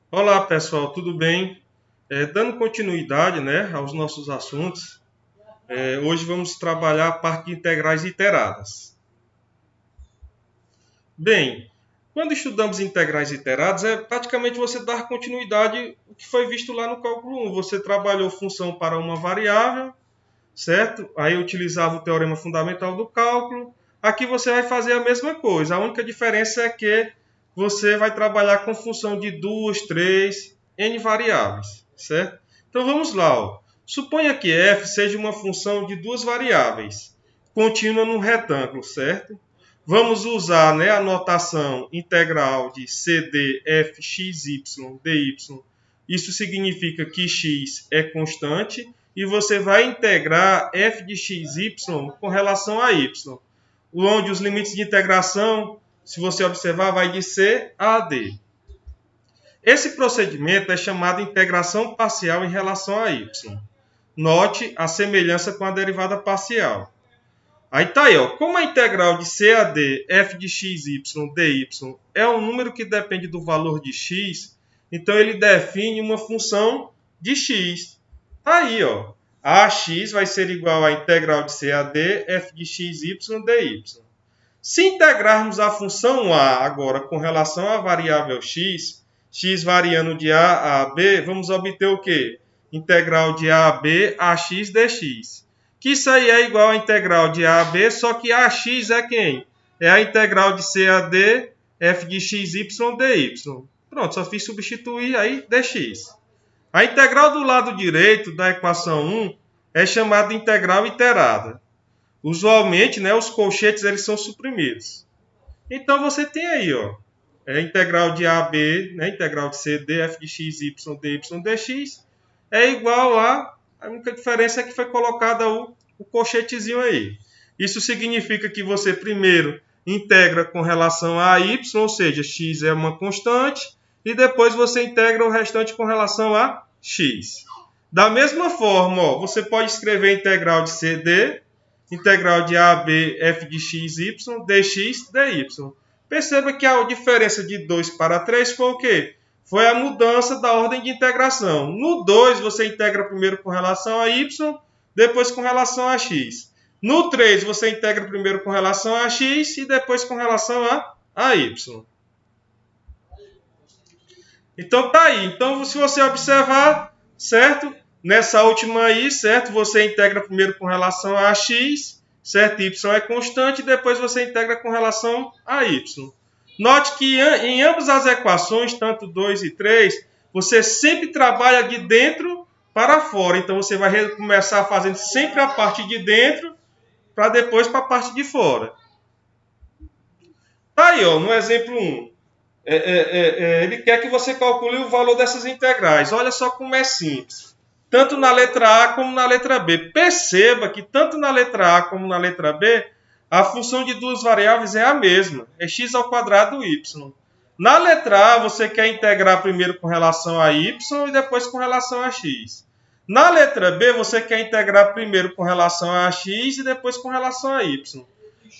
Olá pessoal, tudo bem? Dando continuidade, né, aos nossos assuntos, hoje vamos trabalhar a parte de integrais iteradas. Bem, quando estudamos integrais iteradas, é praticamente você dar continuidade ao que foi visto lá no cálculo 1. Você trabalhou função para uma variável, certo? Aí utilizava o teorema fundamental do cálculo. Aqui você vai fazer a mesma coisa. A única diferença é que você vai trabalhar com função de duas, três, n variáveis, certo? Então vamos lá. Ó. Suponha que f seja uma função de duas variáveis, contínua num retângulo, certo? Vamos usar, né, a notação integral de CD, f, x, y, dy. Isso significa que x é constante e você vai integrar f de x, y com relação a y, onde os limites de integração, se você observar, vai de c a d. Esse procedimento é chamado integração parcial em relação a y. Note a semelhança com a derivada parcial. Aí tá aí, ó. Como a integral de c a d, f de x, y, dy é um número que depende do valor de x, então ele define uma função de x. Tá aí, ó. Ax vai ser igual à integral de c a d, f de x, y, dy. Se integrarmos a função a agora com relação à variável x, x variando de a a b, vamos obter o quê? Integral de a a b, ax dx. Que isso aí é igual à integral de a a b, só que ax é quem? É a integral de c a d, f de x, y, dy. Pronto, só fiz substituir aí dx. A integral do lado direito da equação 1 é chamada de integral iterada. Usualmente, né, os colchetes eles são suprimidos. Então você tem aí, ó, a integral de a a b, né, integral de c d, f de x, y, dy, dx, é igual a única diferença é que foi colocada o colchetezinho aí. Isso significa que você primeiro integra com relação a y, ou seja, x é uma constante, e depois você integra o restante com relação a x. Da mesma forma, ó, você pode escrever a integral de CD, integral de a a b, f de x, y, dx, dy. Perceba que a diferença de 2 para 3 foi o quê? Foi a mudança da ordem de integração. No 2, você integra primeiro com relação a y, depois com relação a x. No 3, você integra primeiro com relação a x e depois com relação a y. Então tá aí. Então, se você observar, certo? Nessa última aí, certo? Você integra primeiro com relação a x, certo? Y é constante, e depois você integra com relação a y. Note que em ambas as equações, tanto 2 e 3, você sempre trabalha de dentro para fora. Então, você vai começar fazendo sempre a parte de dentro, para depois para a parte de fora. Tá aí, ó, no exemplo 1. Ele quer que você calcule o valor dessas integrais. Olha só como é simples. Tanto na letra A como na letra B. Perceba que tanto na letra A como na letra B, a função de duas variáveis é a mesma. É x ao quadrado y. Na letra A, você quer integrar primeiro com relação a y e depois com relação a x. Na letra B, você quer integrar primeiro com relação a x e depois com relação a y.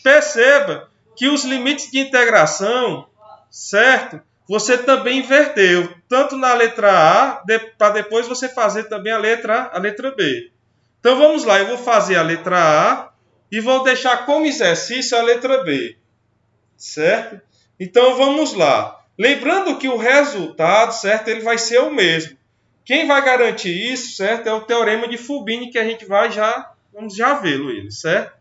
Perceba que os limites de integração, certo? Você também inverteu, tanto na letra A, para depois você fazer também a letra B. Então vamos lá, eu vou fazer a letra A e vou deixar como exercício a letra B, certo? Então vamos lá. Lembrando que o resultado, certo, ele vai ser o mesmo. Quem vai garantir isso, certo, é o teorema de Fubini, que a gente vamos já vê-lo, ele, certo?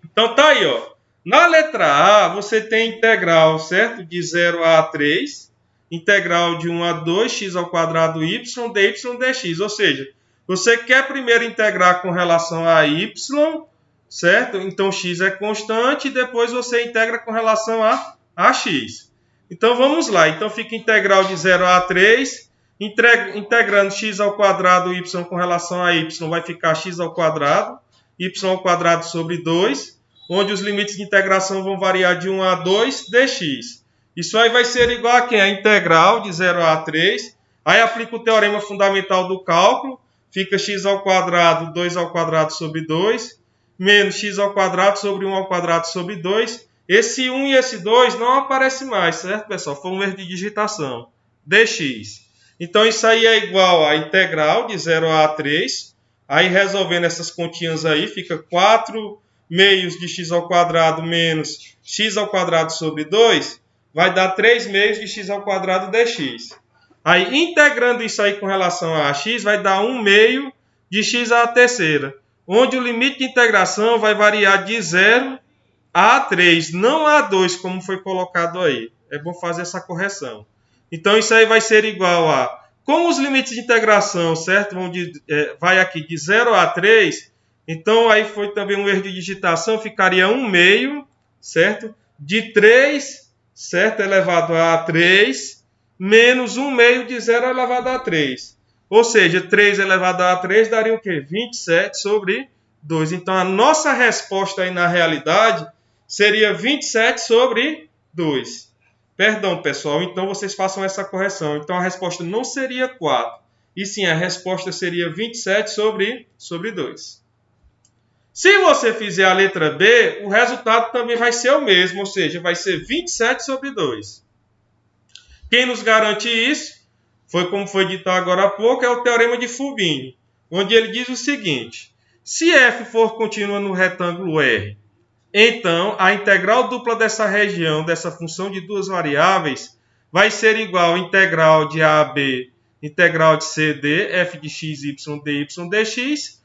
Então tá aí, ó. Na letra A, você tem integral, certo? De 0 a 3, integral de 1 a 2, x ao quadrado y, dy, dx. Ou seja, você quer primeiro integrar com relação a y, certo? Então x é constante e depois você integra com relação a x. Então vamos lá. Então fica integral de 0 a 3, integrando x ao quadrado y com relação a y, vai ficar x ao quadrado, y ao quadrado sobre 2, onde os limites de integração vão variar de 1 a 2 dx. Isso aí vai ser igual a quem? A integral de 0 a 3. Aí aplica o teorema fundamental do cálculo. Fica x ao quadrado, 2 ao quadrado sobre 2, menos x ao quadrado sobre 1 ao quadrado sobre 2. Esse 1 e esse 2 não aparece mais, certo, pessoal? Foi um erro de digitação. dx. Então, isso aí é igual a integral de 0 a 3. Aí, resolvendo essas continhas aí, fica 4 meios de x ao quadrado menos x ao quadrado sobre 2. Vai dar 3 meios de x ao quadrado dx. Aí, integrando isso aí com relação a x, vai dar 1 meio de x à terceira. Onde o limite de integração vai variar de 0 a 3, não a 2, como foi colocado aí. É bom fazer essa correção. Então, isso aí vai ser igual a... Com os limites de integração, certo? Vai aqui de 0 a 3. Então, aí foi também um erro de digitação. Ficaria 1 meio, certo? De 3, certo? Elevado a 3, menos 1 meio de 0 elevado a 3. Ou seja, 3 elevado a 3 daria o quê? 27 sobre 2. Então, a nossa resposta aí na realidade seria 27 sobre 2. Perdão, pessoal, então vocês façam essa correção. Então, a resposta não seria 4. E sim, a resposta seria 27 sobre 2. Se você fizer a letra B, o resultado também vai ser o mesmo, ou seja, vai ser 27 sobre 2. Quem nos garante isso, foi como foi dito agora há pouco, é o teorema de Fubini, onde ele diz o seguinte: se f for contínua no retângulo R, então a integral dupla dessa região, dessa função de duas variáveis, vai ser igual a integral de A a B, integral de C D, f de x, y, dy, dx,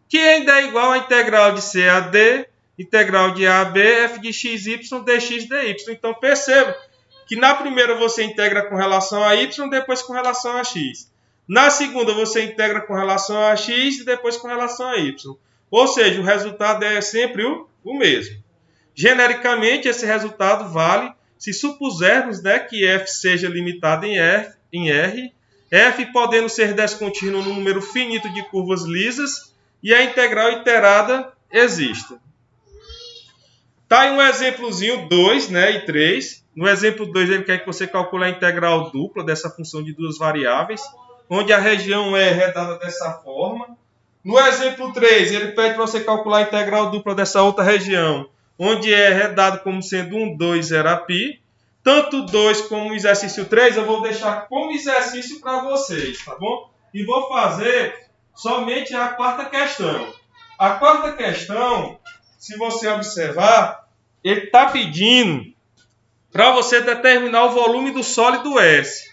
que ainda é igual a integral de C a D, integral de A a B, f de x, y, dx, dy. Então perceba que na primeira você integra com relação a y, depois com relação a x. Na segunda você integra com relação a x e depois com relação a y. Ou seja, o resultado é sempre o mesmo. Genericamente, esse resultado vale se supusermos, né, que f seja limitado em R, f podendo ser descontínuo no número finito de curvas lisas e a integral iterada exista. Tá aí um exemplozinho 2, né, e 3. No exemplo 2, ele quer que você calcule a integral dupla dessa função de duas variáveis, onde a região R é dada dessa forma. No exemplo 3, ele pede para você calcular a integral dupla dessa outra região, onde R é dado como sendo 1, 2, 0 a π. Tanto 2 como o exercício 3, eu vou deixar como exercício para vocês, tá bom? E vou fazer somente a quarta questão. A quarta questão, se você observar, ele está pedindo para você determinar o volume do sólido S,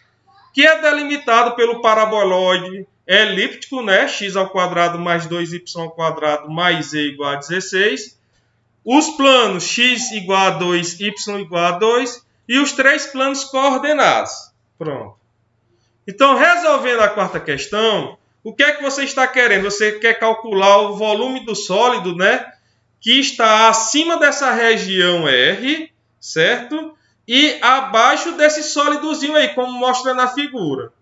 que é delimitado pelo paraboloide elíptico, né? X ao quadrado mais 2y ao quadrado mais z igual a 16. Os planos x igual a 2, y igual a 2 e os três planos coordenados. Pronto. Então, resolvendo a quarta questão, o que é que você está querendo? Você quer calcular o volume do sólido, né? Que está acima dessa região R, certo? E abaixo desse sólidozinho aí, como mostra na figura.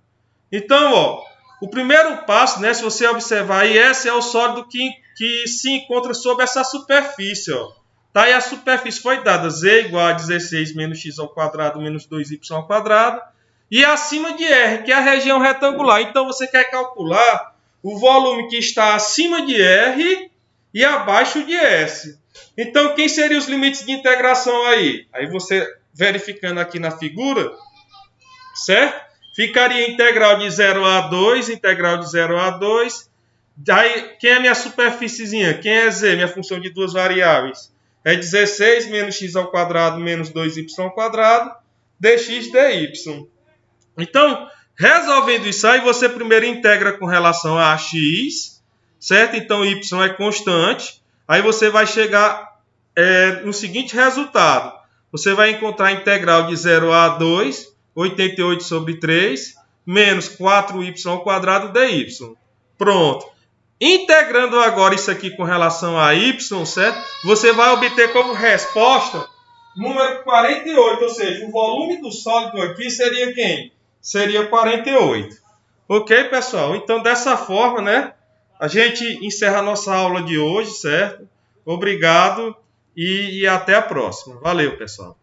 Então, ó, o primeiro passo, né, se você observar aí, esse é o sólido que se encontra sobre essa superfície. Ó. Tá? E a superfície foi dada z igual a 16 menos x ao quadrado menos 2y ao quadrado. E acima de R, que é a região retangular. Então, você quer calcular o volume que está acima de R e abaixo de S. Então, quem seriam os limites de integração aí? Aí você, verificando aqui na figura, certo? Ficaria integral de 0 a 2, integral de 0 a 2. Aí, quem é minha superfíciezinha? Quem é z? Minha função de duas variáveis. É 16 menos x ao quadrado menos 2y ao quadrado, dx dy. Então, resolvendo isso aí, você primeiro integra com relação a x, certo? Então, y é constante. Aí você vai chegar no seguinte resultado. Você vai encontrar a integral de 0 a 2, 88 sobre 3, menos 4y ao quadrado dy. Pronto. Integrando agora isso aqui com relação a y, certo? Você vai obter como resposta número 48, ou seja, o volume do sólido aqui seria quem? Seria 48. Ok, pessoal? Então, dessa forma, né, a gente encerra a nossa aula de hoje, certo? Obrigado e até a próxima. Valeu, pessoal.